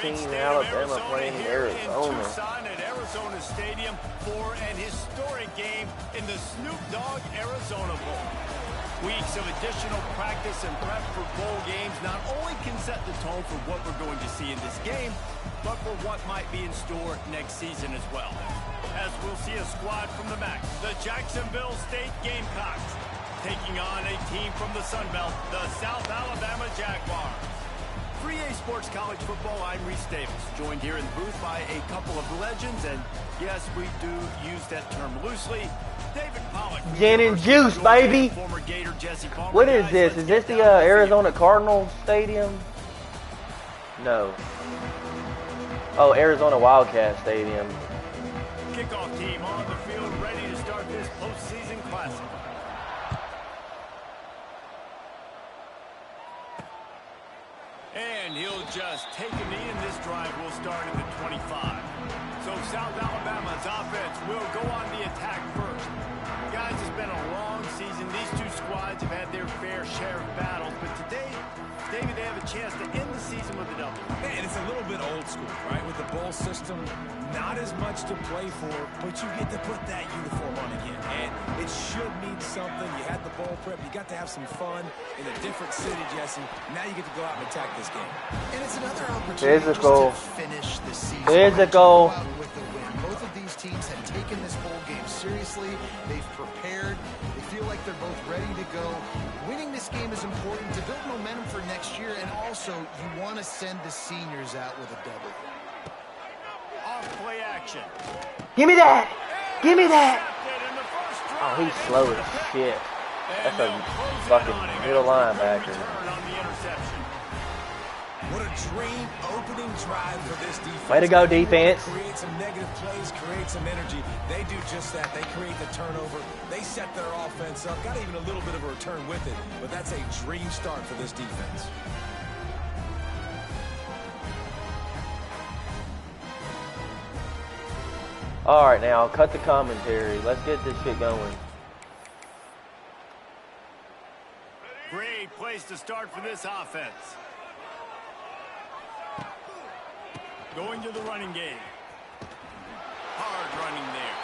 team in Alabama playing in Arizona. Tucson at Arizona Stadium for an historic game in the Snoop Dogg Arizona Bowl. Weeks of additional practice and prep for bowl games not only can set the tone for what we're going to see in this game, but for what might be in store next season as well. As we'll see a squad from the MAC, the Jacksonville State Gamecocks, taking on a team from the Sun Belt, the South Alabama Jaguars. For EA Sports College Football, I'm Reese Davis, joined here in the booth by a couple of legends, and yes, we do use that term loosely. David Pollock. Gin and juice, baby. Former Gator Jesse Palmer. What is this? Is this the Arizona Cardinals Stadium? No. Oh, Arizona Wildcat Stadium. Kickoff team on the field, ready to start this postseason classic. And he'll just take a knee, and this drive will start at the 25. So South Alabama's offense will go on the attack first. Guys, it's been a long season. These two squads have had their fair share of battles, but today, David, they have a chance to end the season with a W. And it's a little bit old school, right? With the bowl system, not as much to play for, but you get to put that uniform on again. And it should mean something. You had the bowl prep. You got to have some fun in a different city, Jesse. Now you get to go out and attack this game. And it's another opportunity just to finish the season. Physical. With the win. Both of these teams have taken this bowl game seriously. They've prepared. They feel like they're both ready to go. Winning this game is important to build momentum for next year, and also you want to send the seniors out with a W. Off play action. Give me that! Give me that! Oh, he's slow as shit. That's a fucking middle linebacker. What a dream opening drive for this defense. Way to go, defense. Create some negative plays, create some energy. They do just that. They create the turnover. They set their offense up. Got even a little bit of a return with it, but that's a dream start for this defense. All right, now cut the commentary. Let's get this shit going. Great place to start for this offense. Going to the running game. Hard running there.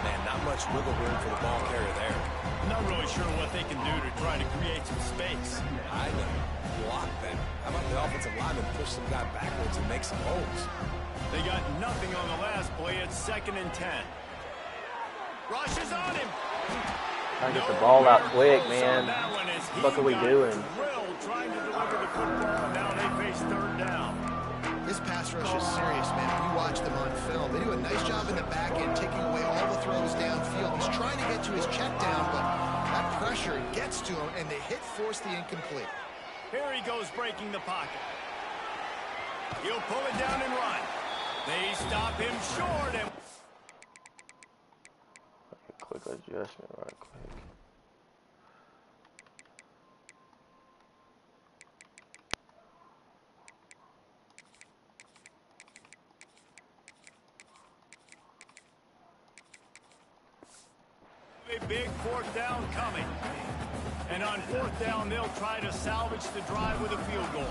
Man, not much wiggle room for the ball carrier there. Not really sure what they can do to try to create some space. I know. Block that. How about the offensive lineman push some guy backwards and make some holes? They got nothing on the last play. It's 2nd and 10. Rush is on him. Trying to get the ball out quick, man. What are we doing? Trying to deliver the football, and now they face 3rd down. This pass rush is serious, man. We watch them on film. They do a nice job in the back end, taking away all the throws downfield. He's trying to get to his check down, but that pressure gets to him, and they force the incomplete. Here he goes, breaking the pocket. He'll pull it down and run. They stop him short. And quick adjustment right quick. A big 4th down coming. And on 4th down, they'll try to salvage the drive with a field goal.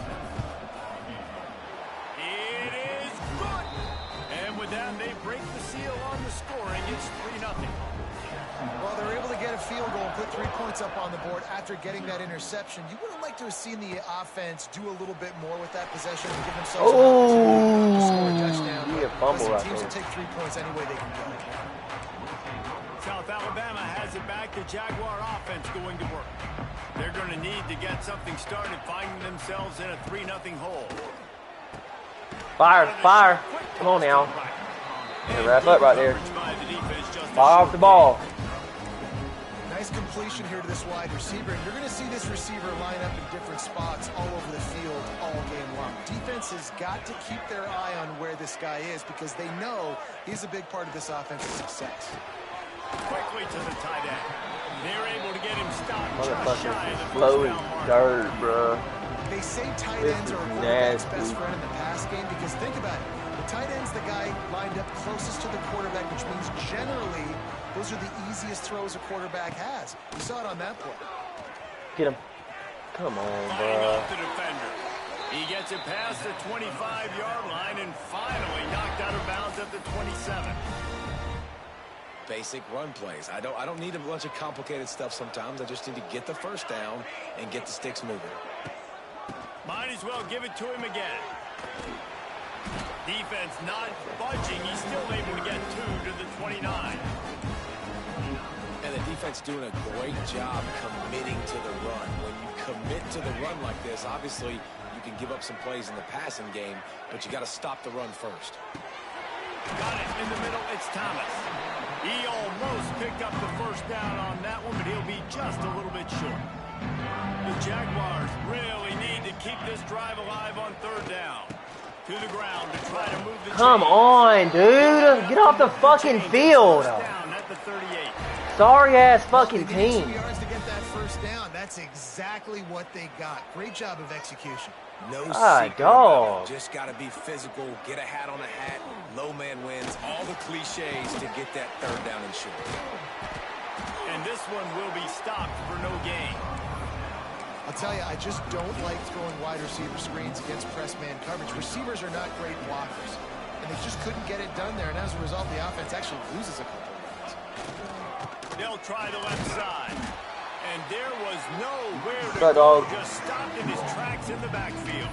It is good. And with that, they break the seal on the scoring. It's 3-0. Well, they're able to get a field goal and put 3 points up on the board after getting that interception. You would have liked to have seen the offense do a little bit more with that possession and give themselves an opportunity to score a touchdown. Yeah, fumble right teams there. will take 3 points any way they can go. South Alabama has it back. The Jaguar offense going to work. They're going to need to get something started, finding themselves in a 3-0 hole. Fire, fire. Come on now. Yeah, wrap up right there. Fire off the ball. Nice completion here to this wide receiver. And you're going to see this receiver line up in different spots all over the field all game long. Defense has got to keep their eye on where this guy is because they know he's a big part of this offense's success. Quickly to the tight end. They're able to get him stopped just Motherfucker shy of the slow first as down mark. dirt, bro. They say tight This ends is are a quarterback's nasty. best friend in the pass game because think about it. The tight end's the guy lined up closest to the quarterback, which means generally those are the easiest throws a quarterback has. You saw it on that play. Get him. Come on, Fighting bro. off the defender. He gets it past the 25-yard line and finally knocked out of bounds at the 27. Basic run plays. I don't need a bunch of complicated stuff sometimes. I just need to get the first down and get the sticks moving. Might as well give it to him again. Defense not budging. He's still able to get 2 to the 29. And the defense doing a great job committing to the run. When you commit to the run like this, obviously you can give up some plays in the passing game, but you got to stop the run first. Got it in the middle. It's Thomas. He almost picked up the first down on that one, but he'll be just a little bit short. The Jaguars really need to keep this drive alive on 3rd down. To the ground to try to move the Come on, dude. Get off the fucking field. Down at the 38. Sorry ass fucking team. 2 yards to get that first down. That's exactly what they got. Great job of execution. No Ah, dog. Just got to be physical, get a hat on a hat, low man wins, all the cliches to get that 3rd down and short. And this one will be stopped for no gain. I'll tell you, I just don't like throwing wide receiver screens against press man coverage. Receivers are not great blockers, and they just couldn't get it done there. And as a result, the offense actually loses a couple of yards. They'll try the left side. And there was nowhere to Good go. dog. Just stopped in his tracks in the backfield.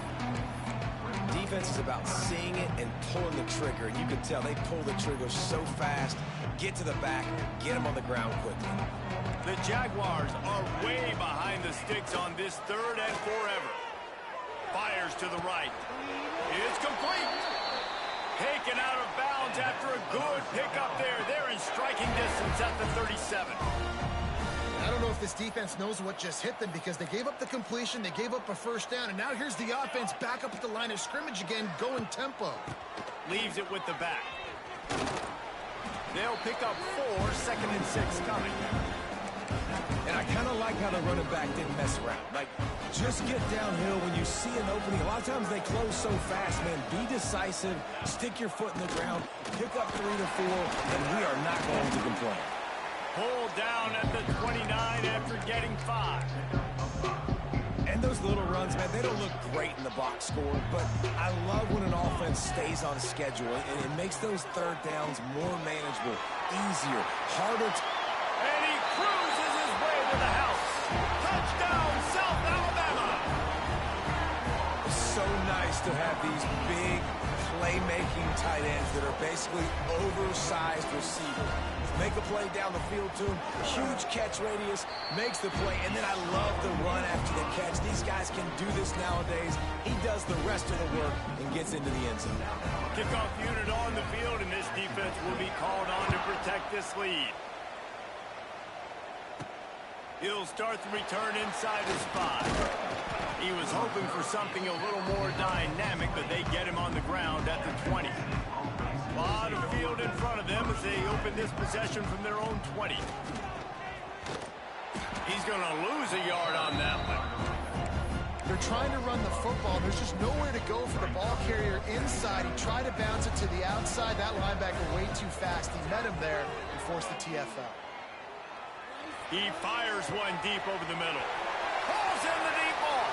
Defense is about seeing it and pulling the trigger. And you can tell they pull the trigger so fast, get to the back, get them on the ground quickly. The Jaguars are way behind the sticks on this 3rd and forever. Fires to the right. It's complete. Taken out of bounds after a good pickup there. They're in striking distance at the 37. I don't know if this defense knows what just hit them because they gave up the completion, they gave up a first down, and now here's the offense back up at the line of scrimmage again, going tempo. Leaves it with the back. They'll pick up 4, 2nd and 6 coming. And I kind of like how the running back didn't mess around. Like, just get downhill when you see an opening. A lot of times they close so fast, man. Be decisive, stick your foot in the ground, pick up 3 to 4, and we are not going to complain. Pulled down at the 29 after getting 5. And those little runs, man, they don't look great in the box score, but I love when an offense stays on schedule, and it makes those 3rd downs more manageable, easier, harder to... And he cruises his way to the house. Touchdown, South Alabama. It's so nice to have these big playmaking tight ends that are basically oversized receivers. Make a play down the field to him, huge catch radius, makes the play, and then I love the run after the catch. These guys can do this nowadays. He does the rest of the work and gets into the end zone. Kickoff unit on the field, and this defense will be called on to protect this lead. He'll start the return inside his 5. He was hoping for something a little more dynamic, but they get him on the ground at the 20. A lot of field in front of them as they open this possession from their own 20. He's going to lose a yard on that one. They're trying to run the football. There's just nowhere to go for the ball carrier inside. He tried to bounce it to the outside. That linebacker way too fast. He met him there and forced the TFL. He fires one deep over the middle. Pulls in the deep ball.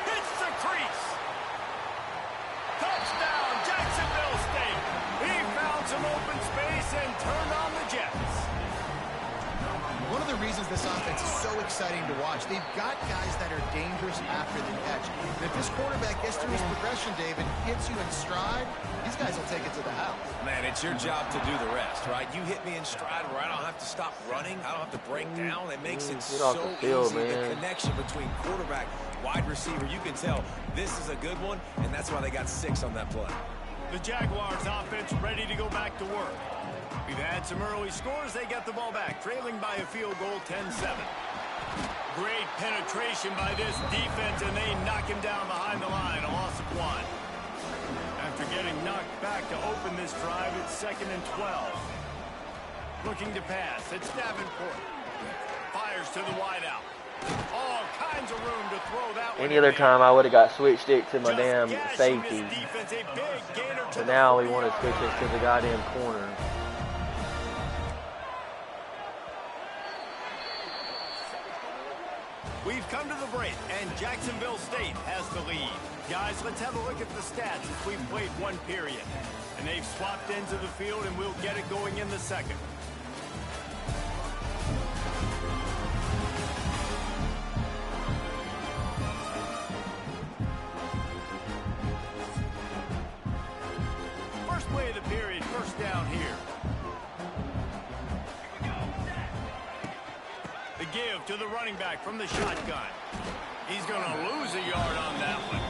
Hits the crease. Touchdown, Jacksonville State. He found some open space and turned on the Jets. One of the reasons this offense is so exciting to watch, they've got guys that are dangerous after the catch. And if this quarterback gets through his progression, David, hits you in stride, these guys will take it to the house. Man, it's your job to do the rest, right? You hit me in stride where I don't have to stop running. I don't have to break down. It makes it so easy. The connection between quarterback, wide receiver, you can tell this is a good one, and that's why they got 6 on that play. The Jaguars offense ready to go back to work. We've had some early scores. They get the ball back, trailing by a field goal, 10-7. Great penetration by this defense, and they knock him down behind the line, a loss of 1. After getting knocked back to open this drive, it's 2nd and 12. Looking to pass, it's Davenport. Fires to the wideout. All kinds of room to throw that one. Any other time I would have got switched it to my damn safety. But now we want to switch it to the goddamn corner. We've come to the break, and Jacksonville State has the lead. Guys, let's have a look at the stats as we've played one period. And they've swapped into the field, and we'll get it going in the second. First play of the period, first down here. The give to the running back from the shotgun. He's going to lose a yard on that one.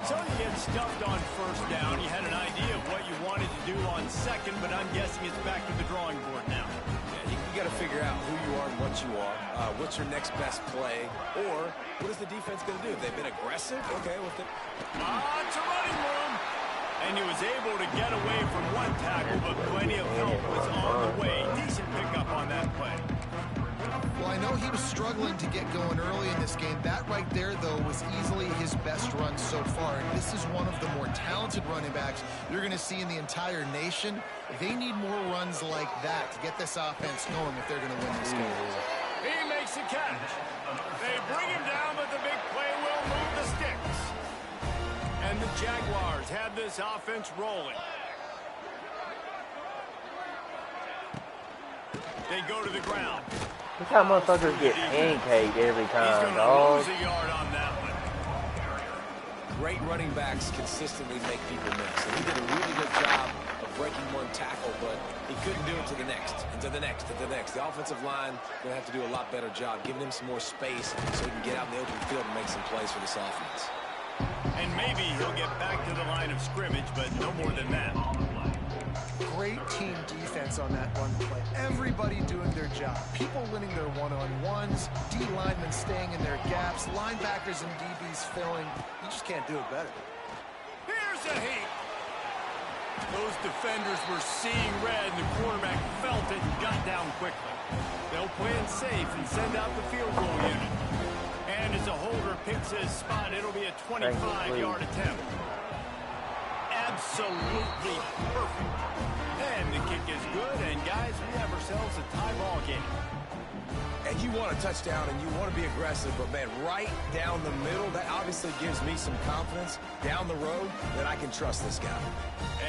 So you get stuffed on first down. You had an idea of what you wanted to do on second, but I'm guessing it's back to the drawing board now. Yeah, you got to figure out who you are and what you are. What's your next best play? Or what is the defense going to do? They've been aggressive? Okay, well, It's a running room. And he was able to get away from one tackle, but plenty of help was on the way. Decent pickup on that play. Well, I know he was struggling to get going early in this game. That right there, though, was easily his best run so far. And this is one of the more talented running backs you're going to see in the entire nation. They need more runs like that to get this offense going if they're going to win this game. He makes the catch. They bring him down, but the big play will move the sticks. And the Jaguars have this offense rolling. They go to the ground. Look how motherfuckers get pancaked every time, He's dog. lose a yard on that one. great running backs consistently make people miss. And he did a really good job of breaking one tackle, but he couldn't do it to the next, and to the next, and to the next. The offensive line going to have to do a lot better job, giving him some more space so he can get out in the open field and make some plays for this offense. And maybe he'll get back to the line of scrimmage, but no more than that. Great team defense on that run play. Everybody doing their job. People winning their one-on-ones, D linemen staying in their gaps, linebackers and DBs filling. You just can't do it better. Here's a heat. Those defenders were seeing red, and the quarterback felt it and got down quickly. They'll play it safe and send out the field goal unit. And as a holder picks his spot, it'll be a 25-yard attempt. Absolutely perfect. And the kick is good, and guys, we have ourselves a tie ball game. And you want a touchdown, and you want to be aggressive, but, man, right down the middle, that obviously gives me some confidence down the road that I can trust this guy.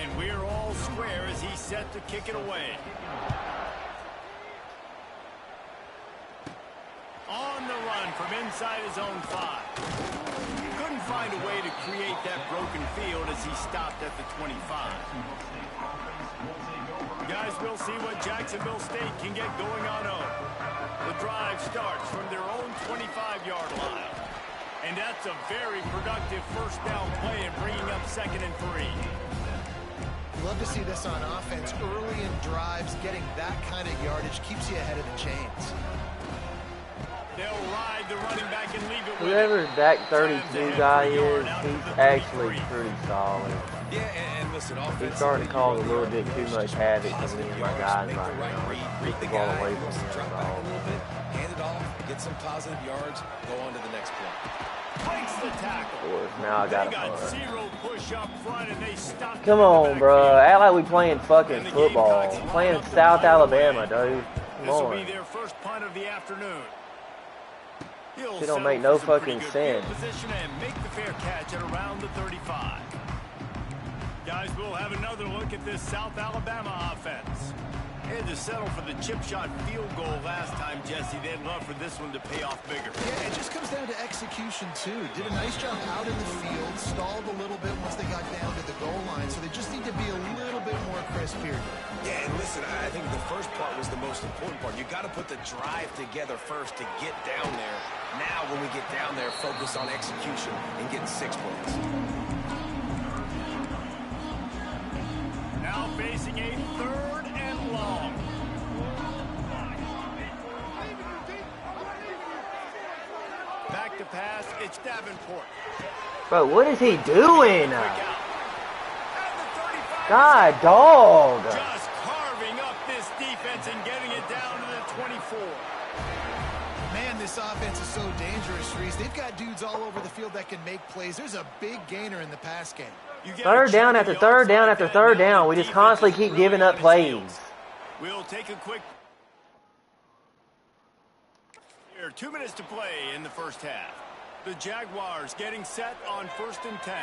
And we're all square as he's set to kick it away. On the run from inside his own 5. Couldn't find a way to create that broken field as he stopped at the 25. Guys, we'll see what Jacksonville State can get going on over. The drive starts from their own 25-yard line. And that's a very productive first down play and bringing up 2nd and 3. Love to see this on offense. Early in drives, getting that kind of yardage keeps you ahead of the chains. They'll ride the running back and leave it with Whoever that 32 guy is, he's actually pretty solid. Yeah, and listen, He's starting to cause a little bit too much havoc to me and my guys make the right right now. read, Keep read the the ball guy, away from wants to him, drop back a dog. little bit, hand it off, get some positive yards, go on to the next play. breaks the tackle. Of course, now I got They got to zero push up front, and they stopped. Come on, bro. Act like we playing fucking football. Playing South Alabama, dude. Come This will be on. their first punt of the afternoon. He'll Shit don't make settle no for some pretty fucking good field sense. position and make the fair catch at around the 35. Guys, we'll have another look at this South Alabama offense. They had to settle for the chip shot field goal last time, Jesse. They'd love for this one to pay off bigger. Yeah, it just comes down to execution, too. Did a nice job out in the field, stalled a little bit once they got down to the goal line, so they just need to be a little bit more crisp here. Yeah, and listen, I think the first part was the most important part. You got to put the drive together first to get down there. Now, when we get down there, focus on execution and getting 6 points. Now facing a 3rd and long. Back to pass, it's Davenport. Bro, what is he doing? Quick out. And the 35 God, dog. just carving up this defense and getting it down to the 24. Man, this offense is so dangerous, Reese. They've got dudes all over the field that can make plays. There's a big gainer in the pass game. You get Third a down chip after to third the down outside after that third now down. the We just defense constantly is keep really giving on up its plays. heels. We'll take a quick. Here, 2 minutes to play in the first half. The Jaguars getting set on 1st and 10.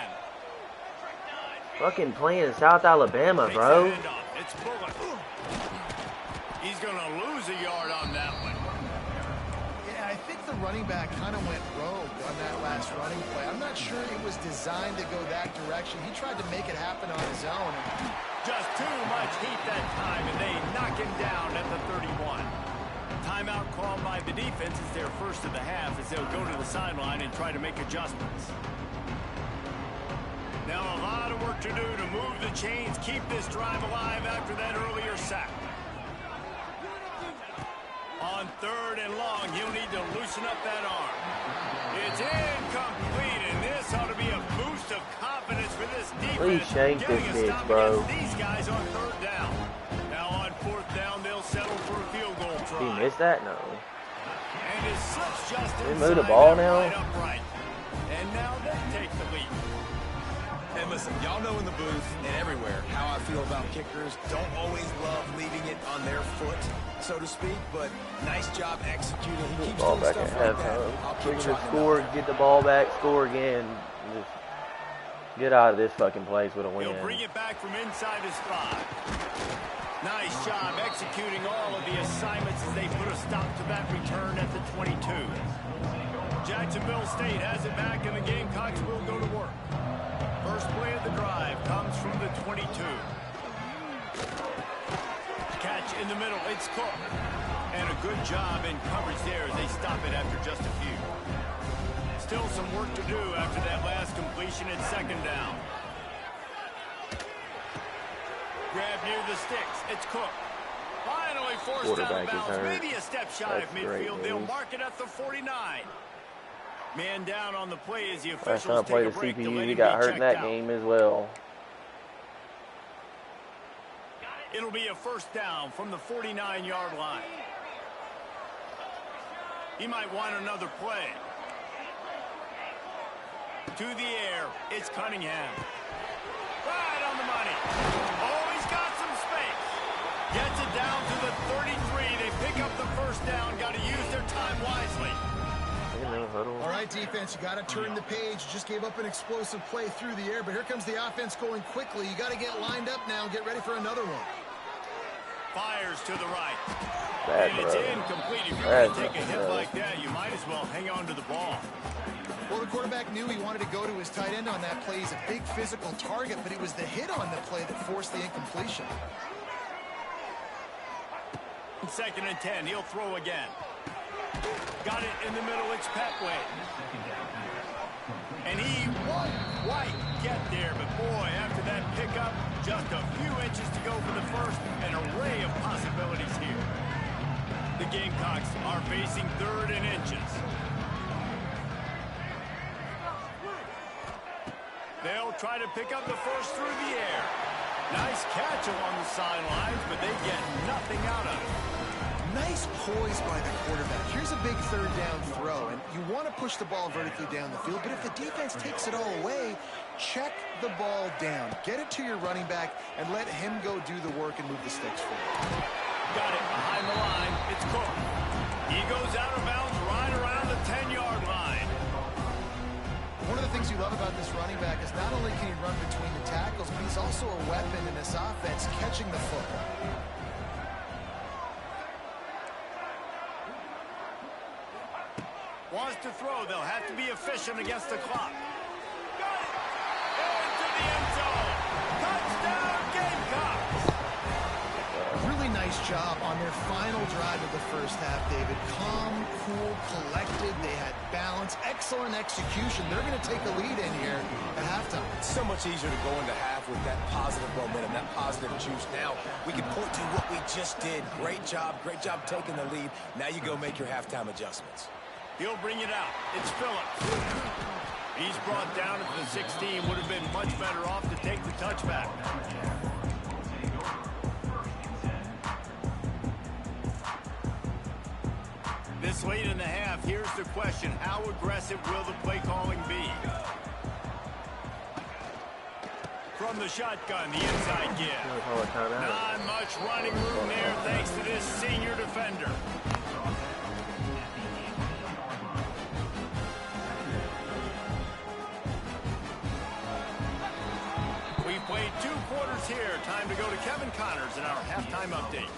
Fucking playing South Alabama, bro. It's Bullock. He's going to lose a yard on that one. Yeah, I think the running back kind of went rogue on that last running play. I'm not sure it was designed to go that direction. He tried to make it happen on his own. Just too much heat that time, and they knock him down at the 31. Timeout called by the defense is their first of the half as they'll go to the sideline and try to make adjustments. Now a lot of work to do to move the chains, keep this drive alive after that earlier sack. On 3rd and long, he'll need to loosen up that arm. It's incomplete, and this ought to be a boost of confidence for this defense. Please shank this bitch, bro. These guys on 3rd down. Now on 4th down, they'll settle for a field goal try. Did he miss that? No. And his slips just Did he move the ball now? right upright. And now they take the lead. And listen, y'all know in the booth and everywhere how I feel about kickers. Don't always love leaving it on their foot, so to speak, but nice job executing. He keeps Ball doing back at stuff like that. halftime. I'll keep We're gonna trotting him score, out. get the ball back, score again. Just get out of this fucking place with a win. He'll bring it back from inside his 5. Nice job executing all of the assignments as they put a stop to that return at the 22. Jacksonville State has it back, and the Gamecocks will go to work. First play of the drive comes from the 22. Catch in the middle, it's Cook. And a good job in coverage there as they stop it after just a few. Still some work to do after that last completion at 2nd down. Grab near the sticks, it's Cook. Finally forced out of bounds, maybe a step shy of midfield. They'll mark it at the 49. Man down on the play as the officials last time I played the CPU, he got hurt in that game as well. It'll be a 1st down from the 49-yard line. He might want another play. To the air, it's Cunningham. Right on the money. Oh, he's got some space. Gets it down to the 33. They pick up the 1st down. Got to use their time wisely. All right, defense, you got to turn the page. Just gave up an explosive play through the air, but here comes the offense going quickly. You got to get lined up now and get ready for another one. Fires to the right. Bad And it's throw. incomplete. If you're going to take a hit like that, you might as well hang on to the ball. Well, the quarterback knew he wanted to go to his tight end on that play. He's a big physical target, but it was the hit on the play that forced the incompletion. 2nd and 10, he'll throw again. Got it in the middle, it's Petway. And he won't quite get there, but boy, after that pickup, just a few inches to go for the 1st, an array of possibilities here. The Gamecocks are facing 3rd and inches. They'll try to pick up the 1st through the air. Nice catch along the sidelines, but they get nothing out of it. Nice poise by the quarterback. Here's a big 3rd down throw, and you want to push the ball vertically down the field, but if the defense takes it all away, check the ball down. Get it to your running back and let him go do the work and move the sticks forward. Got it behind the line. It's Cook. He goes out of bounds right around the 10-yard line. One of the things you love about this running back is not only can he run between the tackles, but he's also a weapon in this offense, catching the football. Wants to throw. They'll have to be efficient against the clock. Got it. Into the end zone. Touchdown, Gamecocks. Really nice job on their final drive of the first half, David. Calm, cool, collected. They had balance. Excellent execution. They're going to take a lead in here at halftime. It's so much easier to go into half with that positive momentum, that positive juice. Now we can point to what we just did. Great job taking the lead. Now you go make your halftime adjustments. He'll bring it out. It's Phillips. He's brought down at the 16. Would have been much better off to take the touchback. This late in the half, here's the question. How aggressive will the play calling be? From the shotgun, the inside give. Not much running room there thanks to this senior defender. Kevin Connors in our halftime update.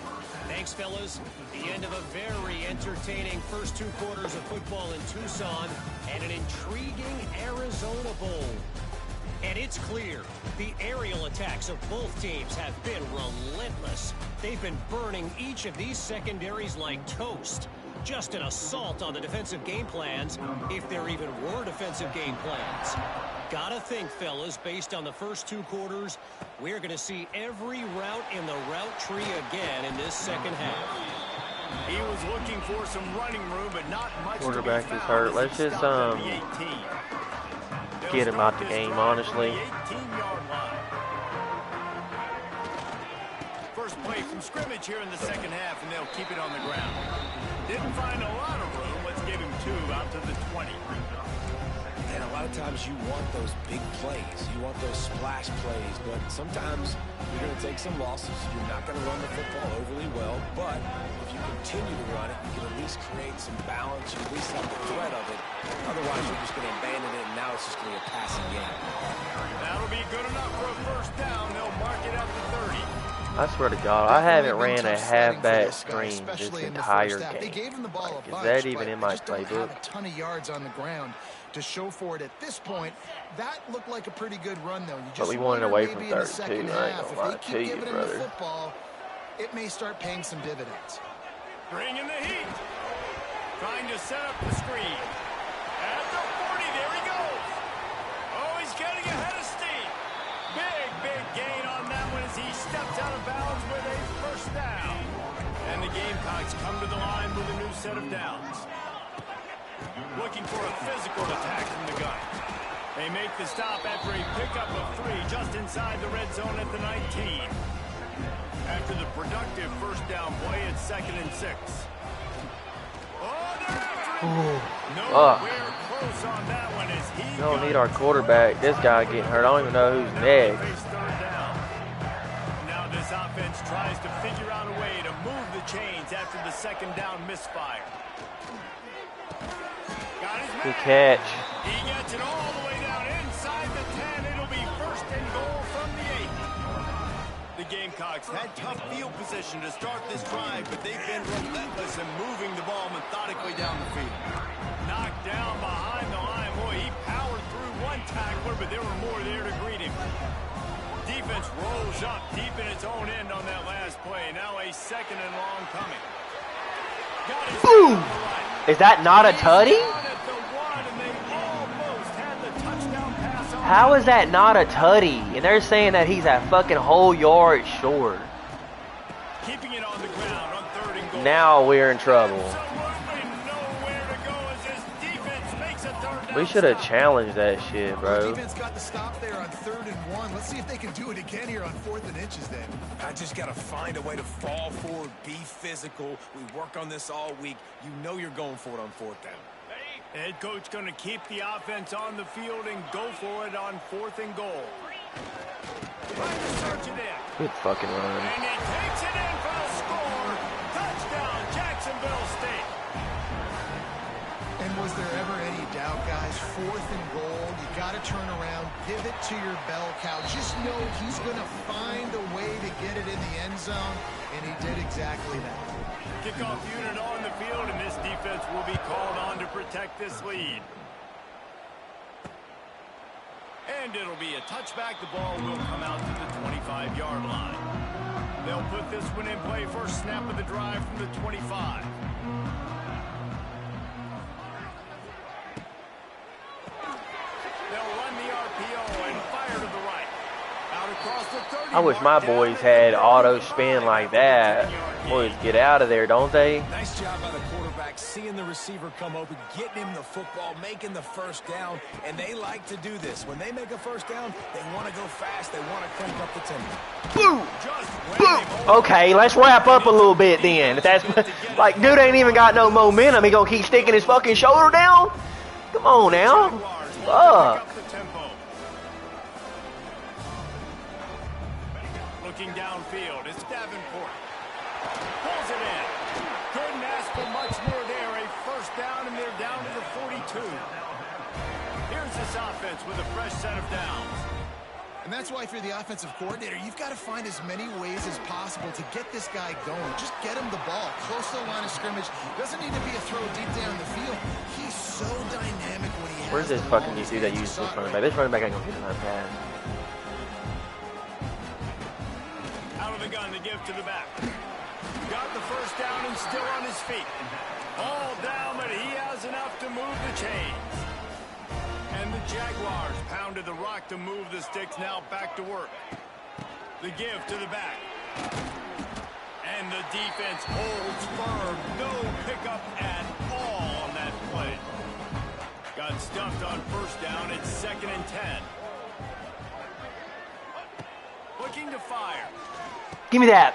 Thanks, fellas. The end of a very entertaining first 2 quarters of football in Tucson and an intriguing Arizona Bowl. And it's clear, the aerial attacks of both teams have been relentless. They've been burning each of these secondaries like toast. Just an assault on the defensive game plans, if there even were defensive game plans. Gotta think, fellas, based on the first 2 quarters, we're going to see every route in the route tree again in this second half. He was looking for some running room, but not much. Quarterback is hurt. Let's just get him out the game, honestly. 18-yard line. First play from scrimmage here in the second half, and they'll keep it on the ground. Didn't find a lot of room. Let's give him 2 out to the 20. And a lot of times you want those big plays. You want those splash plays. But sometimes you're going to take some losses. You're not going to run the football overly well. But if you continue to run it, you can at least create some balance. You at least have the threat of it. Otherwise, you're just going to abandon it, and now it's just going to be a passing game. That'll be good enough for a first down. They'll mark it at the 30. I swear to God, I haven't ran a halfback screen this entire game. They gave him the ball Like, a bunch, is that even in my just don't playbook? have a ton of yards on the ground to show for it at this point. That looked like a pretty good run, though. You just But we wanted wonder away maybe from in the 32. second I ain't half, gonna lie if they to keep you, giving him the brother. football, it may start paying some dividends. Bringing the heat. Trying to set up the screen. At the 40, there he goes. Oh, he's getting ahead of steam. Big gain on that one as he steps out of bounds with a first down. And the Gamecocks come to the line with a new set of downs. Looking for a physical attack from the gun. They make the stop after a pickup of 3 just inside the red zone at the 19. After the productive first down play, it's 2nd and 6. Oh, they're after him. Nowhere close on that one as he We don't need our quarterback. This guy getting hurt. I don't even know who's next. Now this offense tries to figure out a way to move the chains after the second down misfire. Got his man. Good catch. He gets it all the way down inside the 10. It'll be 1st and goal from the 8. The Gamecocks had tough field position to start this drive, but they've been relentless in moving the ball methodically down the field. Knocked down behind the line. Boy, he powered through one tackler, but there were more there to greet him. Defense rolls up deep in its own end on that last play. Now a 2nd and long coming. Got his Boom! man on the right. Is that not a tutty? How is that not a tutty? And they're saying that he's a fucking whole yard short. Keeping it on the ground on 3rd and goal. Now we're in trouble. We should have challenged that shit, bro. Defense got the stop there on 3rd and 1. Let's see if they can do it again here on 4th and inches then. I just got to find a way to fall forward, be physical. We work on this all week. You know you're going for it on 4th down. Head coach going to keep the offense on the field and go for it on 4th and goal. Trying to search it in. Good fucking run. And he takes it in for the score. Touchdown, Jacksonville State. And was there ever any doubt, guys? 4th and goal, you got to turn around, pivot to your bell cow. Just know he's going to find a way to get it in the end zone, and he did exactly that. Kickoff unit on the field, and this defense will be called on to protect this lead. And it'll be a touchback. The ball will come out to the 25-yard line. They'll put this one in play. First snap of the drive from the 25. They'll run the RPO and fire to the right. Out across the 30. I wish my boys had auto spin like that. Boys get out of there, don't they? Nice job by the quarterback, seeing the receiver come open, getting him the football, making the first down, and they like to do this. When they make a first down, they want to go fast. They want to crank up the tempo. Boom! Boom! Okay, let's wrap up a little bit then. If that's like, dude ain't even got no momentum. He gonna keep sticking his fucking shoulder down? Come on now. Fuck. Looking downfield, it's Davenport. Pulls it in. Couldn't ask for much more there. A first down, and they're down to the 42. Here's this offense with a fresh set of downs. And that's why if you're the offensive coordinator, you've got to find as many ways as possible to get this guy going. Just get him the ball close to the line of scrimmage. Doesn't need to be a throw deep down the field. He's so dynamic when he has. Where's this fucking dude that uses this running back? This running back ain't gonna get another pass. Out of the gun to give to the back. Got the first down and still on his feet. All down, but he has enough to move the chains. And the Jaguars pounded the rock to move the sticks. Now back to work. The give to the back. And the defense holds firm. No pickup at all on that play. Got stuffed on first down. It's 2nd and 10. Looking to fire. Give me that.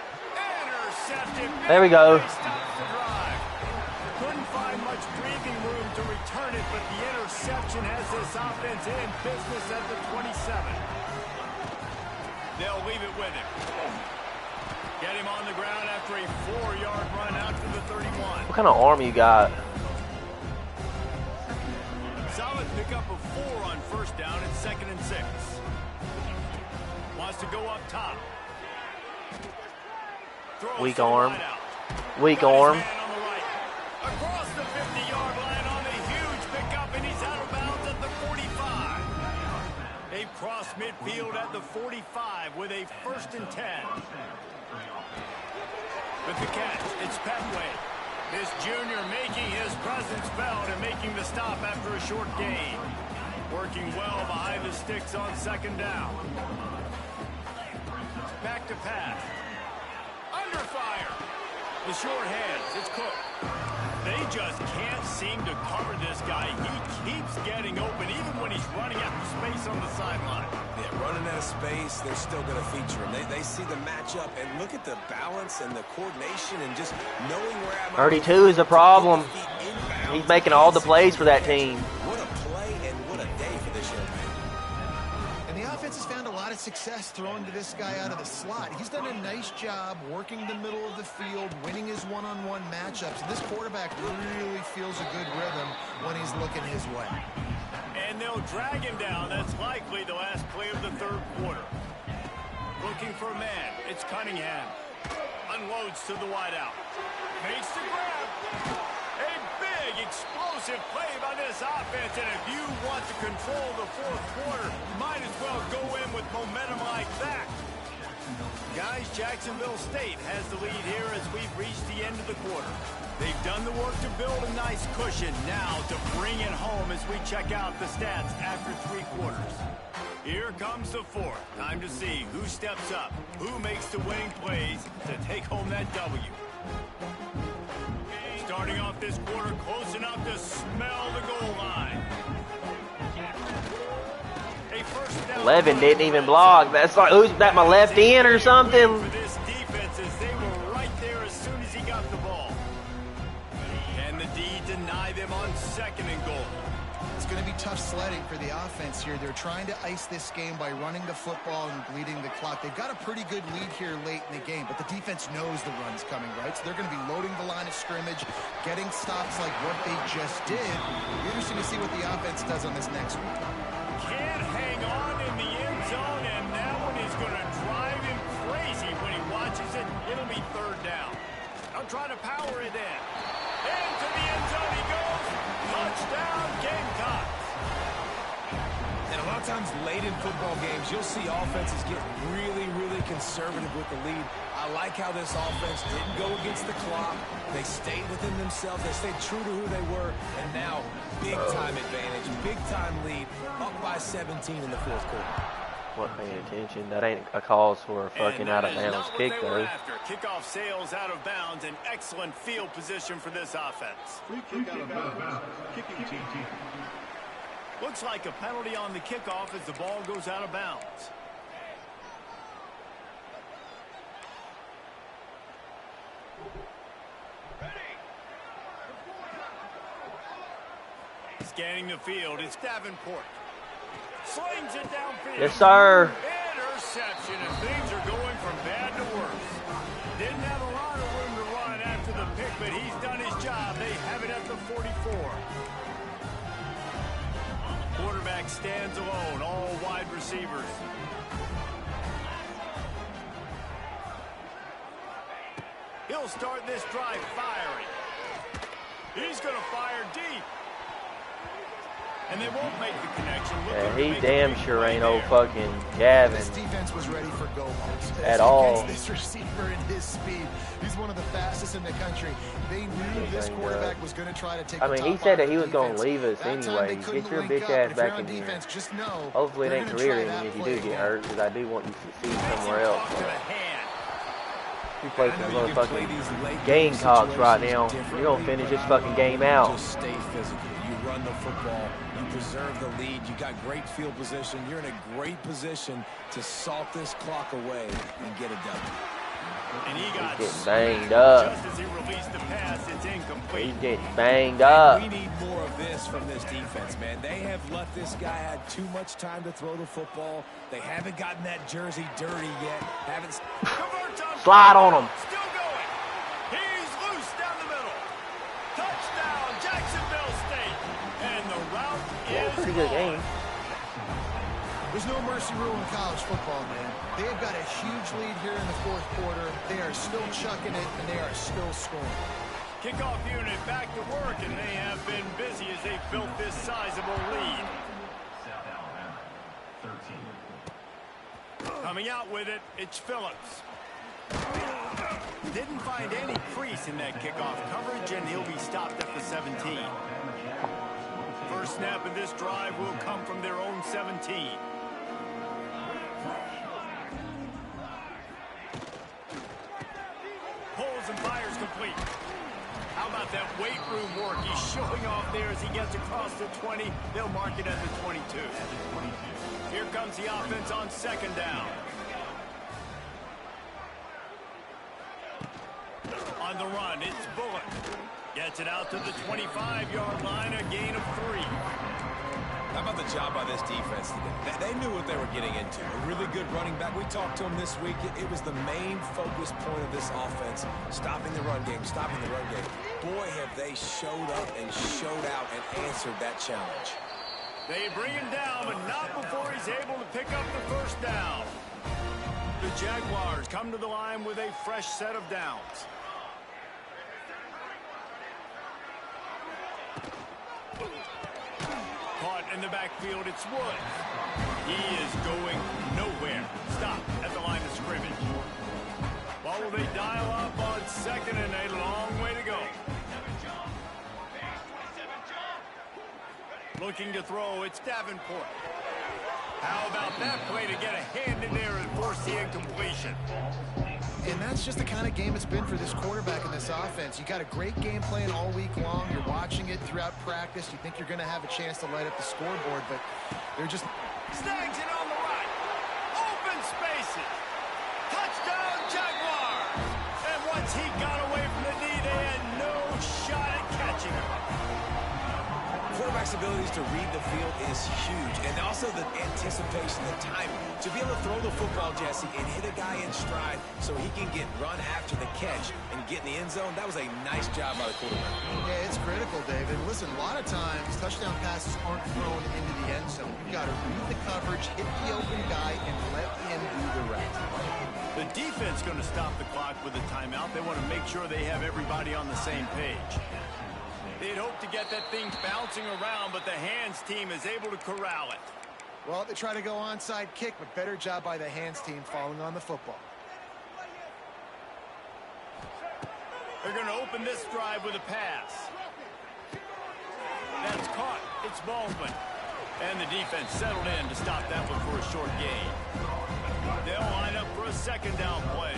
Intercepted. There we go. Stops the drive. Couldn't find much breathing room to return it, but the interception has this offense in business at the 27. They'll leave it with him. Get him on the ground after a 4-yard run out to the 31. What kind of arm you got? Solid pickup of 4 on first down. It's 2nd and 6. Wants to go up top. Throws Weak to the arm. wide out. Weak Got his arm. man on the right. Across the 50-yard line on a huge pickup, and he's out of bounds at the 45. They've crossed midfield at the 45 with a 1st and 10. With the catch, it's Petway. This junior making his presence felt and making the stop after a short gain. Working well behind the sticks on 2nd down. Back to pass. Under fire. The short hands. It's Cook. They just can't seem to cover this guy. He keeps getting open even when he's running out of space on the sideline. Yeah, running out of space, they're still going to feature him. They see the matchup, and look at the balance and the coordination and just knowing where I'm 32 is a problem. He's making all the plays for that team. What a play and what a day for this young man. And the offense has found a lot of success throwing to this guy out of the slot. He's done a nice job working the middle of the field, winning his one-on-one matchups. And this quarterback really feels a good rhythm when he's looking his way. And they'll drag him down. That's likely the last play of the 3rd quarter. Looking for a man. It's Cunningham. Unloads to the wideout. Makes the grab. A big, explosive play by this offense. And if you want to control the 4th quarter, might as well go in with momentum like that. Guys, Jacksonville State has the lead here as we've reached the end of the quarter. They've done the work to build a nice cushion. Now to bring it home as we check out the stats after 3 quarters. Here comes the 4th. Time to see who steps up, who makes the winning plays to take home that W. Starting off this quarter close enough to smell the goal line. A 1st down. 11 didn't even block. That's like, who's that, my left end or something? For this defense, as they were right there as soon as he got the ball. Can the D deny them on 2nd and goal? It's going to be tough sledding for the offense here. They're trying to ice this game by running the football and bleeding the clock. They've got a pretty good lead here late in the game, but the defense knows the run's coming, right? So they're going to be loading the line of scrimmage, getting stops like what they just did. It'll be interesting to see what the offense does on this next one. Can't hang on in the end zone, and that one is going to drive him crazy when he watches it. It'll be 3rd down. I'll try to power it in. Into the end zone he goes. Touchdown, Gamecocks. And a lot of times late in football games, you'll see offenses get really, really conservative with the lead. I like how this offense didn't go against the clock. They stayed within themselves. They stayed true to who they were. And now, big-time advantage, big-time lead, up by 17 in the 4th quarter. What, paying attention? That ain't a cause for a fucking out of bounds kick, though. Kickoff sails out of bounds. An excellent field position for this offense. Free kick out of bounds. Kicking team. Looks like a penalty on the kickoff as the ball goes out of bounds. Scanning the field, it's Davenport. Slings it downfield. Yes, sir. Interception, and things are going from bad to worse. Didn't have a lot of room to run after the pick, but he's done his job. They have it at the 44. Quarterback stands alone, all wide receivers. He'll start this drive firing. He's going to fire deep. And they won't make the connection. Yeah, he damn sure ain't no fucking Gavin. This defense was ready for go-balls. At all. Against this receiver and his speed. He's one of the fastest in the country. They knew this quarterback was going to try to take I mean, he said that he was going to leave us anyway. Get your bitch ass back in here. Hopefully it ain't career ending if you do get hurt, because I do want you to succeed somewhere else. You play some motherfucking Gamecocks right now. You're going to finish this fucking game out. Just stay physical. You run the football. You preserve the lead. You got great field position. You're in a great position to salt this clock away and get it done. And he got getting banged up. Just as he released the pass, it's incomplete. He's getting banged up. We need more of this from this defense, man. They have let this guy have too much time to throw the football. They haven't gotten that jersey dirty yet. Slide on him. Still going. He's loose down the middle. Touchdown, Jacksonville State. And the route is Pretty good game. There's no mercy rule in college football, man. They've got a huge lead here in the fourth quarter. They are still chucking it, and they are still scoring. Kickoff unit back to work, and they have been busy as they built this sizable lead. Coming out with it, it's Phillips. Didn't find any crease in that kickoff coverage, and he'll be stopped at the 17. First snap of this drive will come from their own 17. Pulls and fires complete. How about that weight room work? He's showing off there as he gets across the 20. They'll mark it at the 22. Here comes the offense on second down. On the run, it's Bullock. Gets it out to the 25-yard line, a gain of 3. How about the job by this defense today? They knew what they were getting into. A really good running back. We talked to him this week. It was the main focus point of this offense, stopping the run game, stopping the run game. Boy, have they showed up and showed out and answered that challenge. They bring him down, but not before he's able to pick up the first down. The Jaguars come to the line with a fresh set of downs. Caught in the backfield, it's Woods. He is going nowhere. Stop at the line of scrimmage. Well, will they dial up on second and a long way to go? Looking to throw, it's Davenport. How about that play to get a hand in there and force the incompletion? And that's just the kind of game it's been for this quarterback in this offense. You got a great game plan all week long. You're watching it throughout practice. You think you're going to have a chance to light up the scoreboard, but they're just... Snags it on the right. Open spaces. Touchdown, Jaguars. And once he got away from the knee, they had no shot at catching him. Quarterback's abilities to read the field is huge, and also the anticipation, the timing. To be able to throw the football, Jesse, and hit a guy in stride so he can get run after the catch and get in the end zone, that was a nice job by the quarterback. Yeah, it's critical, David. Listen, a lot of times, touchdown passes aren't thrown into the end zone. You've got to read the coverage, hit the open guy, and let him do the rest. The defense going to stop the clock with a timeout. They want to make sure they have everybody on the same page. They'd hope to get that thing bouncing around, but the hands team is able to corral it. Well, they try to go onside kick, but better job by the hands team falling on the football. They're going to open this drive with a pass. That's caught. It's Baldwin. And the defense settled in to stop that one for a short gain. They'll line up for a second down play.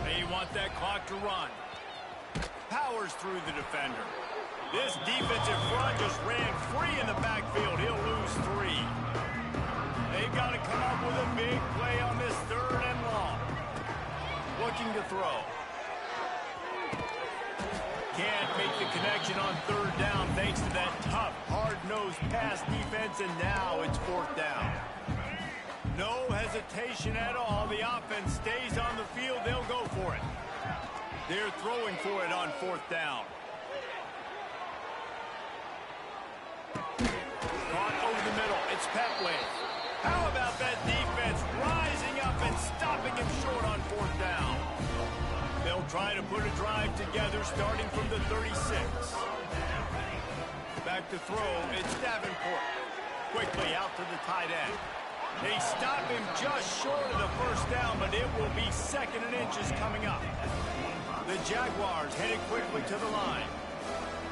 They want that clock to run. Powers through the defender. This defensive front just ran free in the backfield. He'll lose 3. They've got to come up with a big play on this third and long. Looking to throw. Can't make the connection on third down thanks to that tough, hard-nosed pass defense, and now it's fourth down. No hesitation at all. The offense stays on the field. They'll go for it. They're throwing for it on fourth down. Caught over the middle. It's Pepley. How about that defense rising up and stopping him short on fourth down? They'll try to put a drive together starting from the 36. Back to throw, it's Davenport. Quickly out to the tight end. They stop him just short of the first down, but it will be 2nd and inches coming up. The Jaguars headed quickly to the line.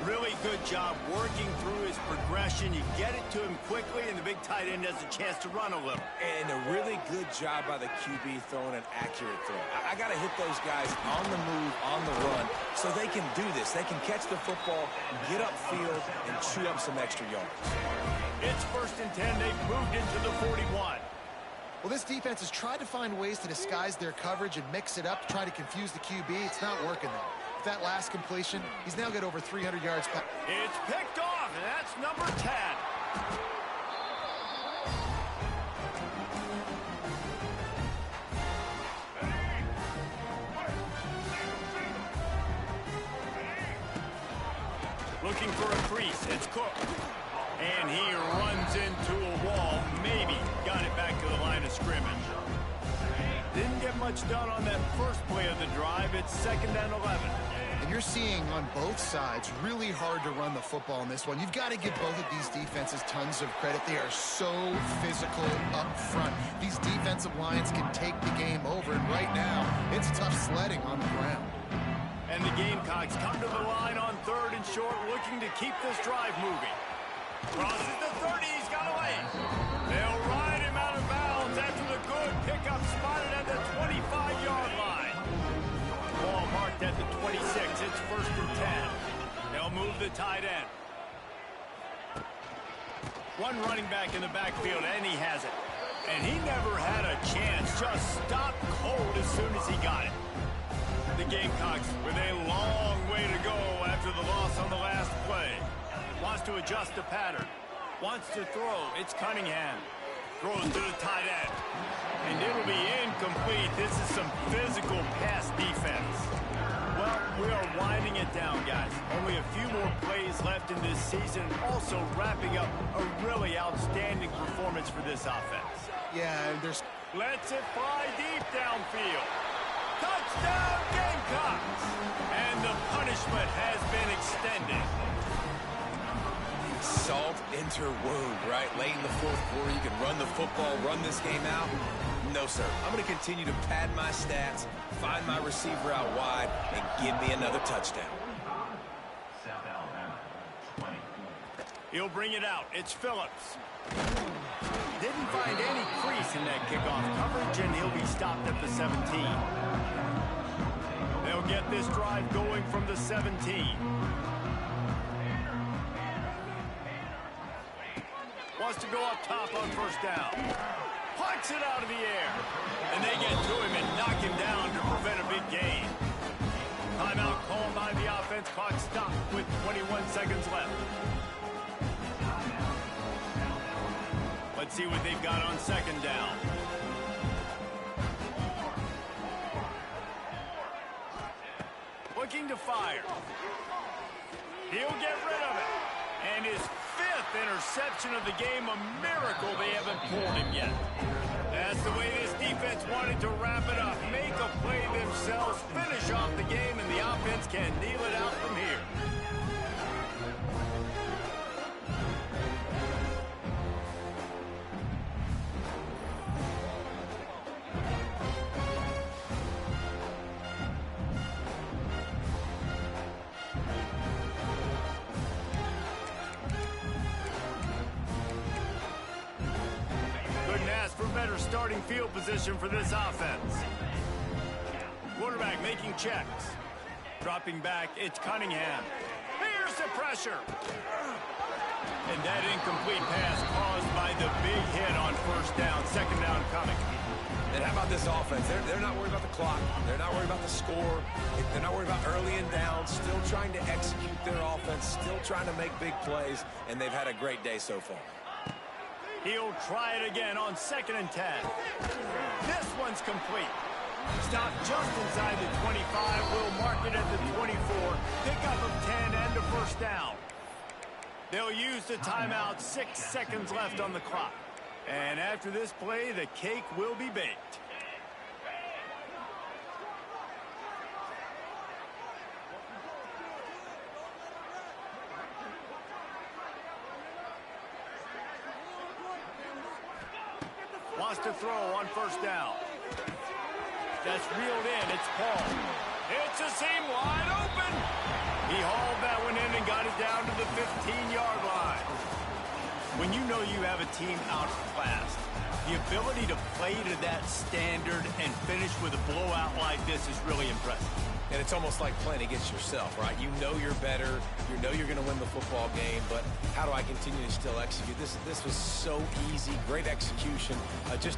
Really good job working through his progression. You get it to him quickly, and the big tight end has a chance to run a little. And a really good job by the QB throwing an accurate throw. I got to hit those guys on the move, on the run, so they can do this. They can catch the football, get upfield, and chew up some extra yards. It's 1st and 10. They've moved into the 41. Well, this defense has tried to find ways to disguise their coverage and mix it up to try to confuse the QB. It's not working, though. That last completion, he's now got over 300 yards. It's picked off, and that's number 10. Looking for a crease, it's Cook. And he runs into a wall, maybe got it back to the line of scrimmage. Didn't get much done on that first play of the drive. It's 2nd and 11. And you're seeing on both sides really hard to run the football in this one. You've got to give both of these defenses tons of credit. They are so physical up front. These defensive lines can take the game over, and right now, it's tough sledding on the ground. And the Gamecocks come to the line on 3rd and short, looking to keep this drive moving. Crosses the 30, he's got away. They'll ride him out of bounds after the good pickup spotted at the 25-yard line. Ball marked at the 26. It's 1st and 10. They'll move the tight end. One running back in the backfield, and he has it. And he never had a chance. Just stopped cold as soon as he got it. The Gamecocks with a long way to go after the loss on the last play. Wants to adjust the pattern. Wants to throw. It's Cunningham. Throws to the tight end. And it'll be incomplete. This is some physical pass defense. Well, we are winding it down, guys. Only a few more plays left in this season. Also wrapping up a really outstanding performance for this offense. Yeah, there's... Lets it fly deep downfield. Touchdown, Gamecocks! And the punishment has been extended. Salt into wound, right? Late in the 4th quarter, you can run the football, run this game out. No, sir. I'm going to continue to pad my stats, find my receiver out wide, and give me another touchdown. He'll bring it out. It's Phillips. Didn't find any crease in that kickoff coverage, and he'll be stopped at the 17. They'll get this drive going from the 17. Wants to go up top on 1st down. Pucks it out of the air. And they get to him and knock him down to prevent a big gain. Timeout called by the offense. Clock stopped with 21 seconds left. Let's see what they've got on 2nd down. Looking to fire. He'll get rid of it. And his 5th interception of the game, a miracle they haven't pulled him yet. That's the way this defense wanted to wrap it up. Make a play themselves, finish off the game, and the offense can kneel it out from here. Better starting field position for this offense. Quarterback making checks. Dropping back, it's Cunningham. Here's the pressure. And that incomplete pass caused by the big hit on 1st down. 2nd down coming. And how about this offense? They're not worried about the clock. They're not worried about the score. They're not worried about early and down. Still trying to execute their offense. Still trying to make big plays. And they've had a great day so far. He'll try it again on 2nd and 10. This one's complete. Stop just inside the 25. We'll mark it at the 24. Pickup of 10 and a 1st down. They'll use the timeout. 6 seconds left on the clock. And after this play, the cake will be baked. wants to throw on first down. That's reeled in. It's Paul. It's a seam wide open. He hauled that one in and got it down to the 15-yard line. When you know you have a team outclassed, the ability to play to that standard and finish with a blowout like this is really impressive. And it's almost like playing against yourself, right? You know you're better. You know you're going to win the football game, but how do I continue to still execute? This was so easy. Great execution. Just